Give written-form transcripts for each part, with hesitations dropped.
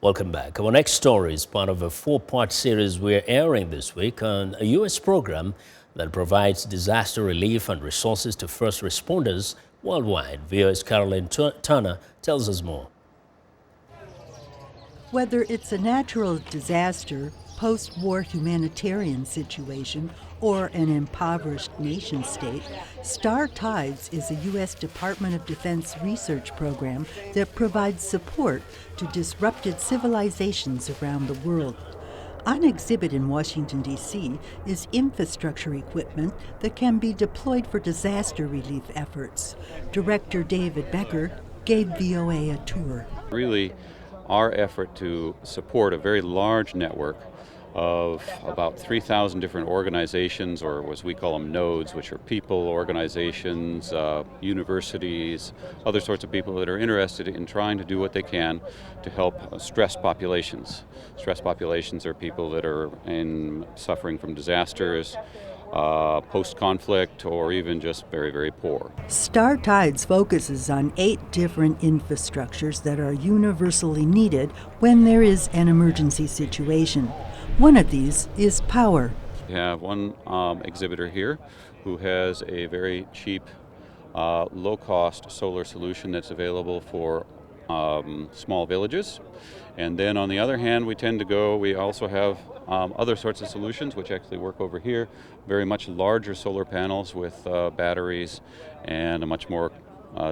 Welcome back. Our next story is part of a four-part series we're airing this week on a U.S. program that provides disaster relief and resources to first responders worldwide. VOA's Carolyn Turner tells us more. Whether it's a natural disaster, post-war humanitarian situation, or an impoverished nation-state, Star Tides is a U.S. Department of Defense research program that provides support to disrupted civilizations around the world. On exhibit in Washington, D.C. is infrastructure equipment that can be deployed for disaster relief efforts. Director David Becker gave VOA a tour. Really, our effort to support a very large network of about 3,000 different organizations, or as we call them, nodes, which are people, organizations, universities, other sorts of people that are interested in trying to do what they can to help stressed populations. Stressed populations are people that are suffering from disasters, post-conflict, or even just very, very poor. Star Tides focuses on 8 different infrastructures that are universally needed when there is an emergency situation. One of these is power. We have one exhibitor here who has a very cheap, low-cost solar solution that's available for small villages. And then on the other hand, we also have other sorts of solutions which actually work over here, very much larger solar panels with batteries and a much more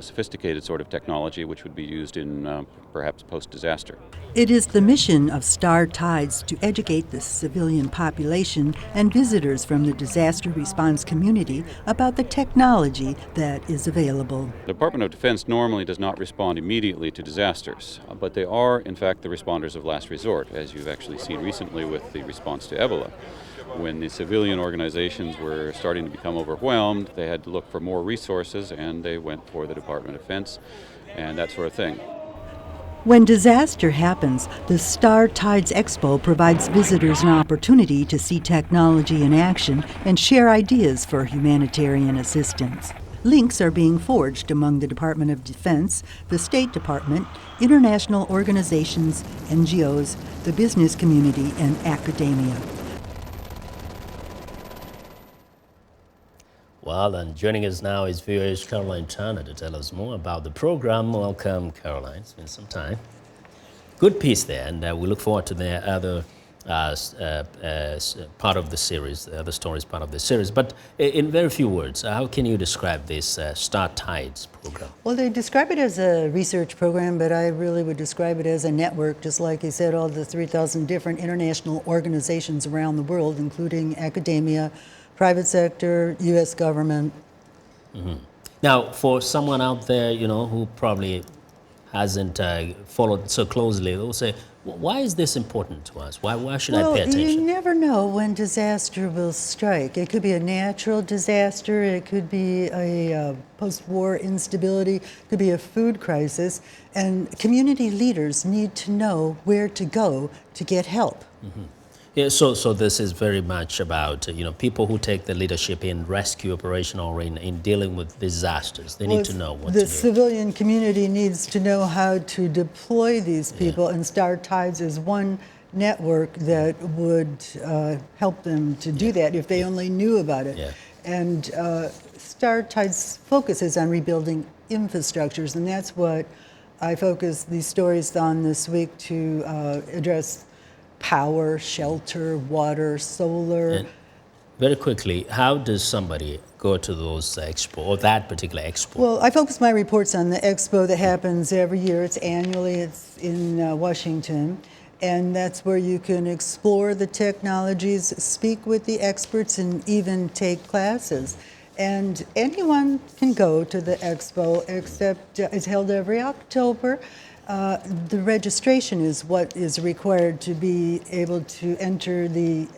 sophisticated sort of technology which would be used in perhaps post-disaster. It is the mission of Star Tides to educate the civilian population and visitors from the disaster response community about the technology that is available. The Department of Defense normally does not respond immediately to disasters, but they are in fact the responders of last resort, as you've actually seen recently with the response to Ebola. When the civilian organizations were starting to become overwhelmed, they had to look for more resources, and they went for the Department of Defense and that sort of thing. When disaster happens, the Star Tides Expo provides visitors an opportunity to see technology in action and share ideas for humanitarian assistance. Links are being forged among the Department of Defense, the State Department, international organizations, NGOs, the business community, and academia. Well, and joining us now is VOA's Carolyn Turner to tell us more about the program. Welcome, Caroline. It's been some time. Good piece there, and we look forward to the other part of the series, the other stories part of the series. But in very few words, how can you describe this Star Tides program? Well, they describe it as a research program, but I really would describe it as a network, just like you said, all the 3,000 different international organizations around the world, including academia, private sector, U.S. government. Mm-hmm. Now, for someone out there, who probably hasn't followed so closely, they'll say, why is this important to us? Why should I pay attention? You never know when disaster will strike. It could be a natural disaster, it could be a post-war instability, it could be a food crisis, and community leaders need to know where to go to get help. Mm-hmm. Yeah, so this is very much about people who take the leadership in rescue operation or in dealing with disasters. They need to know what to do. The civilian community needs to know how to deploy these people, and Star Tides is one network that would help them to do that if they only knew about it. Yeah. And Star Tides focuses on rebuilding infrastructures, and that's what I focus these stories on this week to address: power, shelter, water, solar. And very quickly, how does somebody go to those expo, or that particular expo? Well, I focus my reports on the expo that happens every year. It's annually. It's in Washington. And that's where you can explore the technologies, speak with the experts, and even take classes. And anyone can go to the expo, except it's held every October. The registration is what is required to be able to enter the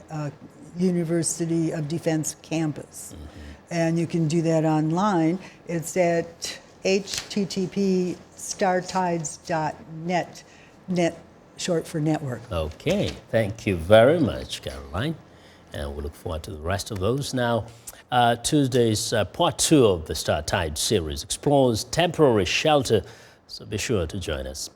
University of Defense campus. Mm-hmm. And you can do that online. It's at http://startides.net, net short for network. Okay, thank you very much, Caroline. And we look forward to the rest of those. Now, Tuesday's part 2 of the Star Tides series explores temporary shelter. So be sure to join us.